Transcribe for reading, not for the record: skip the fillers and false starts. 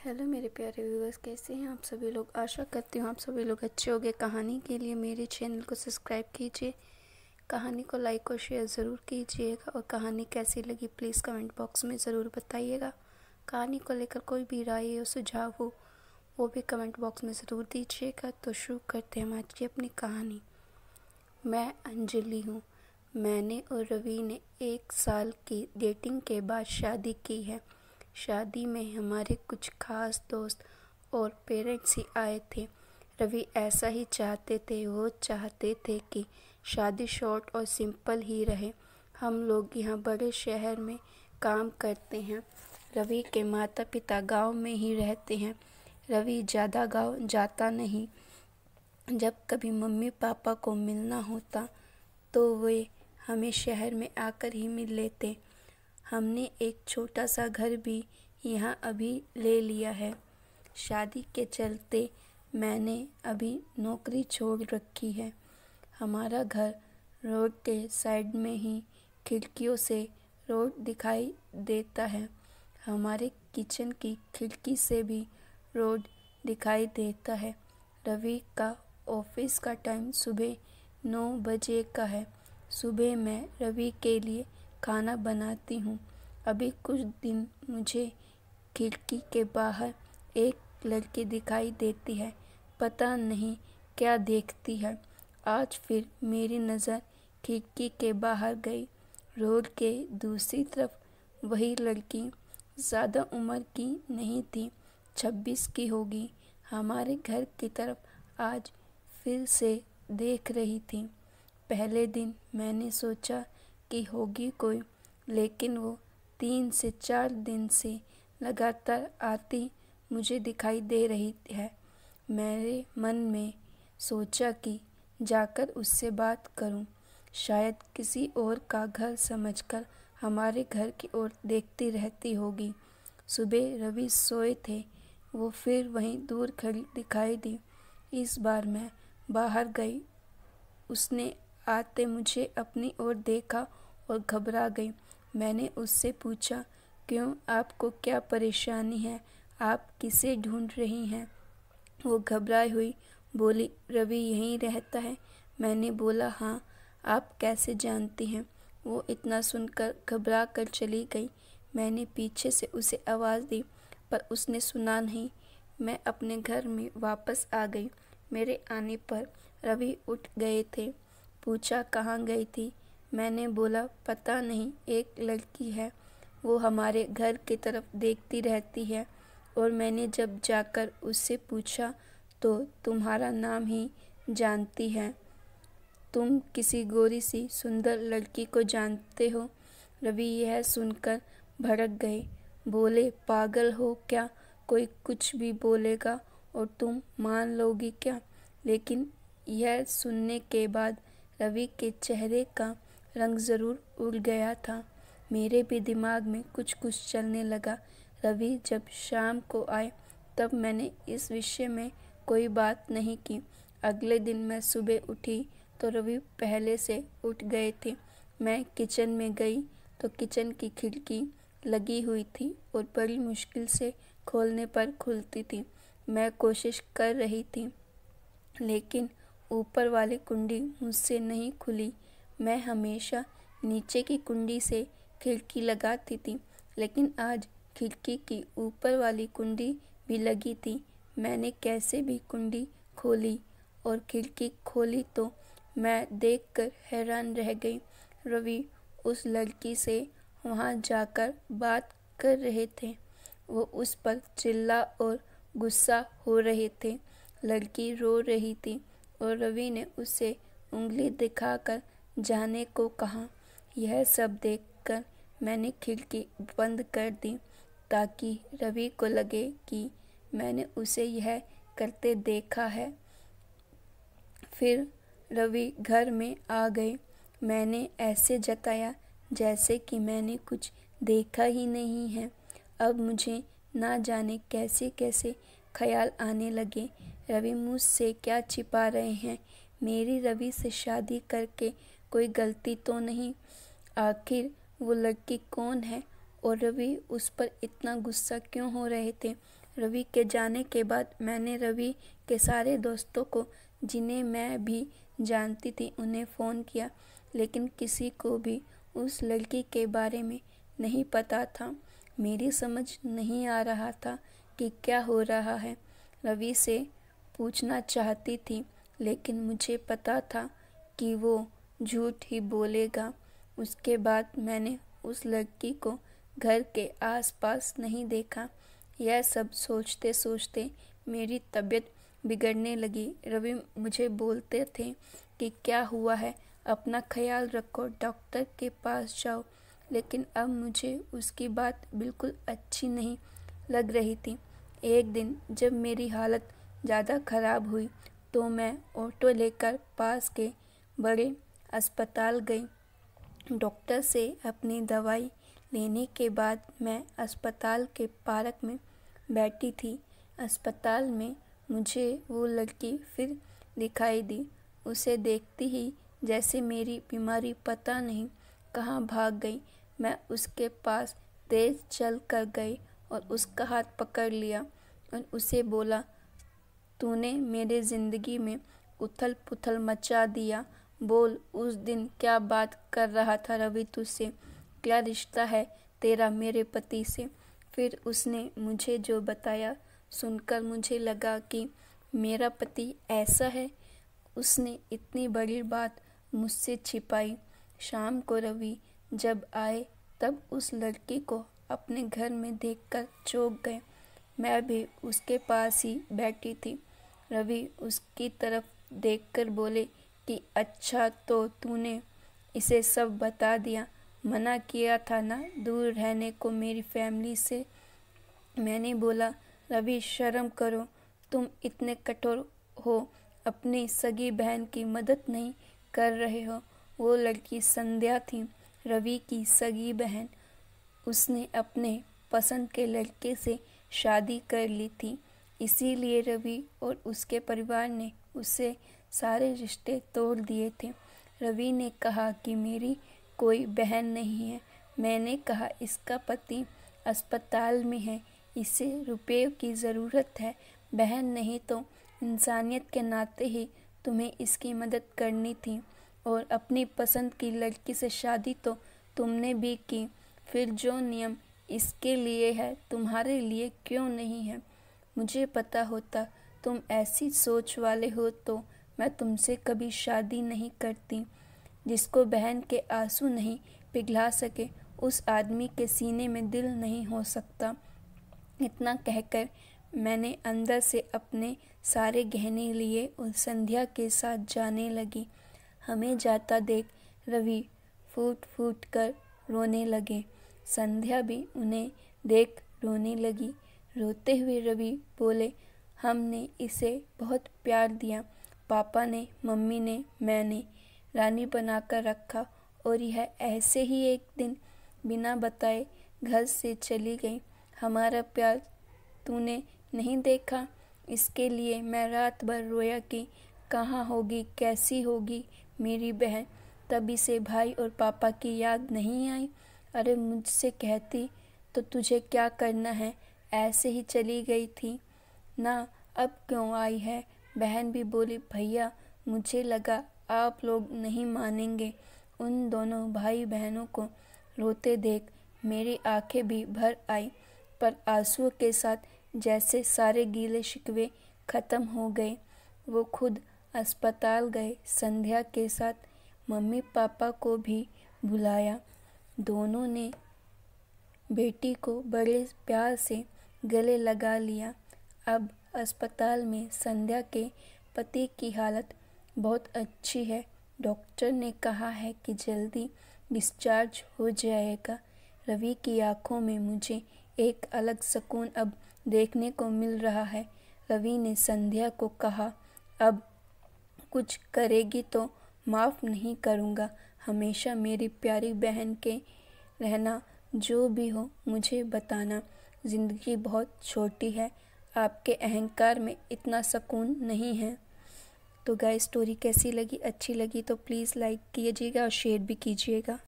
Hello मेरे प्यारे viewers, कैसे हैं आप सभी लोग। आशा करती हूँ आप सभी लोग अच्छे होंगे। कहानी के लिए मेरे चैनल को सब्सक्राइब कीजिए, कहानी को लाइक और शेयर ज़रूर कीजिएगा और कहानी कैसी लगी प्लीज़ कमेंट बॉक्स में ज़रूर बताइएगा। कहानी को लेकर कोई भी राय या सुझाव हो वो भी कमेंट बॉक्स में ज़रूर दीजिएगा। तो शुरू करते हैं हम आज की अपनी कहानी। मैं अंजलि हूँ। मैंने और रवि ने 1 साल की डेटिंग के बाद शादी की है। शादी में हमारे कुछ खास दोस्त और पेरेंट्स ही आए थे। रवि ऐसा ही चाहते थे। वो चाहते थे कि शादी शॉर्ट और सिंपल ही रहे। हम लोग यहाँ बड़े शहर में काम करते हैं। रवि के माता पिता गांव में ही रहते हैं। रवि ज़्यादा गांव जाता नहीं। जब कभी मम्मी पापा को मिलना होता तो वे हमें शहर में आकर ही मिल लेते। हमने एक छोटा सा घर भी यहाँ अभी ले लिया है। शादी के चलते मैंने अभी नौकरी छोड़ रखी है। हमारा घर रोड के साइड में ही खिड़कियों से रोड दिखाई देता है। हमारे किचन की खिड़की से भी रोड दिखाई देता है। रवि का ऑफिस का टाइम सुबह 9 बजे का है। सुबह मैं रवि के लिए खाना बनाती हूँ। अभी कुछ दिन मुझे खिड़की के बाहर एक लड़की दिखाई देती है। पता नहीं क्या देखती है। आज फिर मेरी नज़र खिड़की के बाहर गई। रोड के दूसरी तरफ वही लड़की ज़्यादा उम्र की नहीं थी, 26 की होगी। हमारे घर की तरफ आज फिर से देख रही थी। पहले दिन मैंने सोचा कि होगी कोई, लेकिन वो 3 से 4 दिन से लगातार आती मुझे दिखाई दे रही है। मेरे मन में सोचा कि जाकर उससे बात करूं। शायद किसी और का घर समझकर हमारे घर की ओर देखती रहती होगी। सुबह रवि सोए थे। वो फिर वहीं दूर खड़ी दिखाई दी। इस बार मैं बाहर गई। उसने आते मुझे अपनी ओर देखा और घबरा गई। मैंने उससे पूछा, क्यों, आपको क्या परेशानी है? आप किसे ढूंढ रही हैं? वो घबराई हुई बोली, रवि यहीं रहता है। मैंने बोला, हाँ, आप कैसे जानती हैं? वो इतना सुनकर घबरा कर चली गई। मैंने पीछे से उसे आवाज़ दी पर उसने सुना नहीं। मैं अपने घर में वापस आ गई। मेरे आने पर रवि उठ गए थे। पूछा, कहाँ गई थी? मैंने बोला, पता नहीं, एक लड़की है, वो हमारे घर की तरफ देखती रहती है। और मैंने जब जाकर उससे पूछा तो तुम्हारा नाम ही जानती है। तुम किसी गोरी सी सुंदर लड़की को जानते हो? रवि यह सुनकर भड़क गए। बोले, पागल हो क्या? कोई कुछ भी बोलेगा और तुम मान लोगी क्या? लेकिन यह सुनने के बाद रवि के चेहरे का रंग ज़रूर उड़ गया था। मेरे भी दिमाग में कुछ कुछ चलने लगा। रवि जब शाम को आए तब मैंने इस विषय में कोई बात नहीं की। अगले दिन मैं सुबह उठी तो रवि पहले से उठ गए थे। मैं किचन में गई तो किचन की खिड़की लगी हुई थी और बड़ी मुश्किल से खोलने पर खुलती थी। मैं कोशिश कर रही थी लेकिन ऊपर वाली कुंडी मुझसे नहीं खुली। मैं हमेशा नीचे की कुंडी से खिड़की लगाती थी, लेकिन आज खिड़की की ऊपर वाली कुंडी भी लगी थी। मैंने कैसे भी कुंडी खोली और खिड़की खोली तो मैं देखकर हैरान रह गई। रवि उस लड़की से वहां जाकर बात कर रहे थे। वो उस पर चिल्ला और गुस्सा हो रहे थे। लड़की रो रही थी और रवि ने उसे उंगली दिखाकर जाने को कहा। यह सब देखकर मैंने खिड़की बंद कर दी ताकि रवि को लगे कि मैंने उसे यह करते देखा है। फिर रवि घर में आ गए। मैंने ऐसे जताया जैसे कि मैंने कुछ देखा ही नहीं है। अब मुझे ना जाने कैसे कैसे ख्याल आने लगे। रवि मुझसे क्या छिपा रहे हैं? मेरी रवि से शादी करके कोई गलती तो नहीं? आखिर वो लड़की कौन है और रवि उस पर इतना गुस्सा क्यों हो रहे थे? रवि के जाने के बाद मैंने रवि के सारे दोस्तों को, जिन्हें मैं भी जानती थी, उन्हें फ़ोन किया, लेकिन किसी को भी उस लड़की के बारे में नहीं पता था। मेरी समझ नहीं आ रहा था कि क्या हो रहा है। रवि से पूछना चाहती थी, लेकिन मुझे पता था कि वो झूठ ही बोलेगा। उसके बाद मैंने उस लड़की को घर के आसपास नहीं देखा। यह सब सोचते सोचते मेरी तबीयत बिगड़ने लगी। रवि मुझे बोलते थे कि क्या हुआ है, अपना ख्याल रखो, डॉक्टर के पास जाओ, लेकिन अब मुझे उसकी बात बिल्कुल अच्छी नहीं लग रही थी। एक दिन जब मेरी हालत ज़्यादा ख़राब हुई तो मैं ऑटो लेकर पास के बड़े अस्पताल गई। डॉक्टर से अपनी दवाई लेने के बाद मैं अस्पताल के पार्क में बैठी थी। अस्पताल में मुझे वो लड़की फिर दिखाई दी। उसे देखती ही जैसे मेरी बीमारी पता नहीं कहाँ भाग गई। मैं उसके पास तेज़ चल कर गई और उसका हाथ पकड़ लिया और उसे बोला, तूने मेरे ज़िंदगी में उथल पुथल मचा दिया। बोल, उस दिन क्या बात कर रहा था रवि तुझसे? क्या रिश्ता है तेरा मेरे पति से? फिर उसने मुझे जो बताया सुनकर मुझे लगा कि मेरा पति ऐसा है। उसने इतनी बड़ी बात मुझसे छिपाई। शाम को रवि जब आए तब उस लड़की को अपने घर में देखकर चौंक गए। मैं भी उसके पास ही बैठी थी। रवि उसकी तरफ देखकर बोले कि अच्छा, तो तूने इसे सब बता दिया। मना किया था ना दूर रहने को मेरी फैमिली से। मैंने बोला, रवि शर्म करो, तुम इतने कठोर हो, अपनी सगी बहन की मदद नहीं कर रहे हो। वो लड़की संध्या थी, रवि की सगी बहन। उसने अपने पसंद के लड़के से शादी कर ली थी, इसीलिए रवि और उसके परिवार ने उससे सारे रिश्ते तोड़ दिए थे। रवि ने कहा कि मेरी कोई बहन नहीं है। मैंने कहा, इसका पति अस्पताल में है, इसे रुपए की ज़रूरत है। बहन नहीं तो इंसानियत के नाते ही तुम्हें इसकी मदद करनी थी। और अपनी पसंद की लड़की से शादी तो तुमने भी की। फिर जो नियम इसके लिए है तुम्हारे लिए क्यों नहीं है? मुझे पता होता तुम ऐसी सोच वाले हो तो मैं तुमसे कभी शादी नहीं करती। जिसको बहन के आंसू नहीं पिघला सके उस आदमी के सीने में दिल नहीं हो सकता। इतना कहकर मैंने अंदर से अपने सारे गहने लिए और संध्या के साथ जाने लगी। हमें जाता देख रवि फूट फूट कर रोने लगे। संध्या भी उन्हें देख रोने लगी। रोते हुए रवि बोले, हमने इसे बहुत प्यार दिया। पापा ने, मम्मी ने, मैंने रानी बनाकर रखा और यह ऐसे ही एक दिन बिना बताए घर से चली गई। हमारा प्यार तूने नहीं देखा, इसके लिए मैं रात भर रोया कि कहाँ होगी, कैसी होगी मेरी बहन। तभी से भाई और पापा की याद नहीं आई। अरे मुझसे कहती तो तुझे क्या करना है, ऐसे ही चली गई थी ना, अब क्यों आई है? बहन भी बोली, भैया मुझे लगा आप लोग नहीं मानेंगे। उन दोनों भाई बहनों को रोते देख मेरी आंखें भी भर आई, पर आंसुओं के साथ जैसे सारे गीले शिकवे ख़त्म हो गए। वो खुद अस्पताल गए। संध्या के साथ मम्मी पापा को भी बुलाया। दोनों ने बेटी को बड़े प्यार से गले लगा लिया। अब अस्पताल में संध्या के पति की हालत बहुत अच्छी है। डॉक्टर ने कहा है कि जल्दी डिस्चार्ज हो जाएगा। रवि की आंखों में मुझे एक अलग सुकून अब देखने को मिल रहा है। रवि ने संध्या को कहा, अब कुछ करेगी तो माफ़ नहीं करूँगा। हमेशा मेरी प्यारी बहन के रहना, जो भी हो मुझे बताना। ज़िंदगी बहुत छोटी है, आपके अहंकार में इतना सुकून नहीं है। तो गाइस, स्टोरी कैसी लगी? अच्छी लगी तो प्लीज़ लाइक कीजिएगा और शेयर भी कीजिएगा।